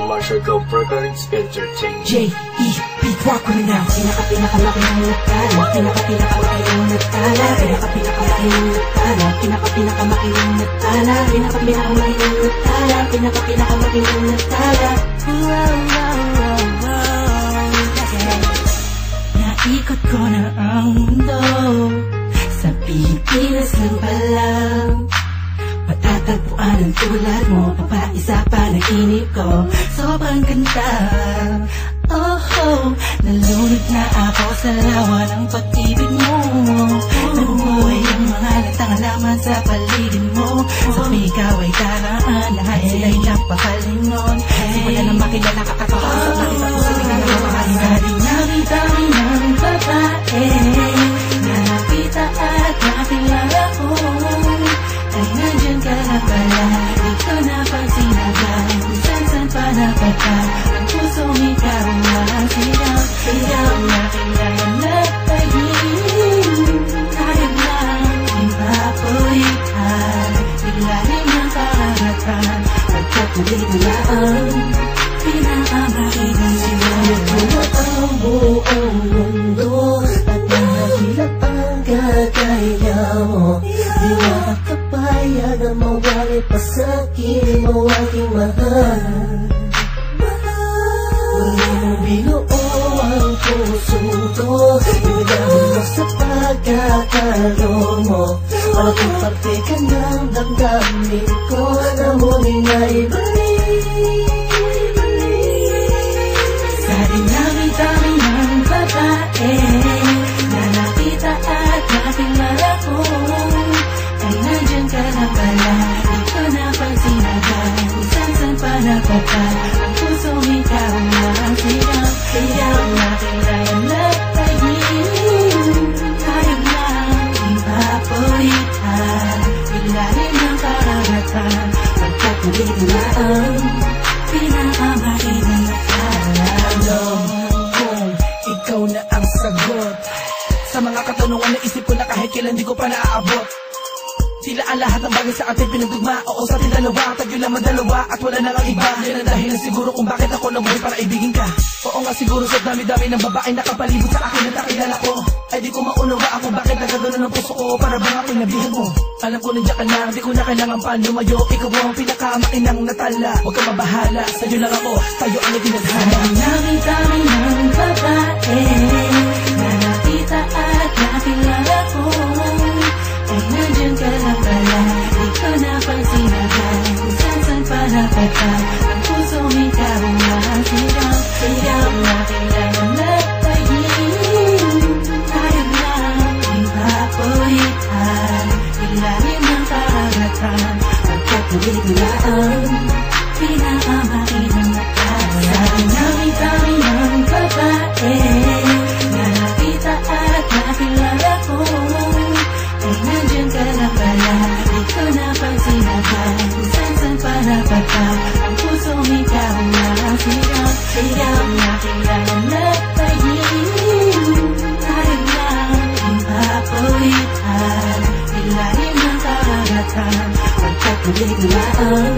Marshall Go Records Entertainment. J.E. Beat Rock ko na. Pinakamalaking natala. Pinakamalaking natala. Pinakamalaking natala. Pinakamalaking natala. Pinakamalaking natala. Pinakamalaking natala. Naikot ko na ang mundo. Sa Pilipinas lang pala matatagpuan ang tulad mo. Papaisa pa naginip ko. Sobrang ganda. Oh, nalunod na ako sa lawa ng pag-ibig mo. Nabubuhay ang mga latang halaman sa paligid mo. Sa ikaw ay daraan, lahat sila'y napakalingon. Simula na makilala ka kakapasok, nakita ko sa tingin na mamahalin. Dami-dami ng babae na nakita at nakilala ko, ay nandyan ka na pala. Di ko napansin agad kung saan pa napata. Ang pusong ikaw ang sigaw. Sigaw na kailangan na tayin. Kaya lang ipapulitan. Biglahin ng karagatan. Pagkatuloy na ang pinakamakinig sila. Nagulot ang buong mundo at nahilap ang gagaya mo. Di makakapayag na mawali pa sa'kin mo aking mahal. Wala mong binuo ang puso ko. Ibigay mo sa pagkakalo mo. Malaking parte ka ng damdamin ko na muling ay balik. Sa dinami-dami ng babae na nakita at nakilala ko, ay nandyan ka na pala. Di ko napansin agad kung saan pa napata. Ang pusong ikaw ang sigaw. Sigaw na kailangan na tayin. Kaya lang ipapulitan. Biglahin ng karagatan. Pagkatuloy na ang pinakamakinig natala. Alam kong ikaw na ang sagot sa mga katanungan na isip ko na kahit kailan di ko pa naaabot. Tila ang lahat ng bagay sa ating pinagdugma. Oo, sa ating dalawa, tayo lang madalawa at wala na ang iba. Yan ang dahilan siguro kung bakit ako nabuhay para ibigin ka. Oo nga siguro sa dami-dami ng babae nakapalibot sa akin at nakilala ko, ay di ko maunawa ako bakit nagagano ng puso ko. Para bang ako'y nabihan mo. Alam ko nandiyan ka na, di ko na kailangan pa lumayo. Ikaw ang pinakamakinang natala. Huwag ka mabahala, sa'yo lang ako, tayo ang itinadhana. Dami-dami ng babae na nakita at nakilala ko, ay nandyan ka na pala. Di ko napansin agad kung saan pa napata. Ang pusong ikaw ang sigaw. Sigaw na kailangan na tayin. Kaya lang ipapulitan. Biglahin ng karagatan. Pagkatuloy na ang pinakamakinang natala. Sa dinami-dami ng babae na nakita at nakilala ko, ay nandyan ka na pala. Di ko napansin agad kung saan pa napata. Ang pusong ikaw ang sigaw. Sigaw na kailangan na tayin. Kaya lang ipapulitan. Biglahin ng karagatan. Pagkatuloy na ang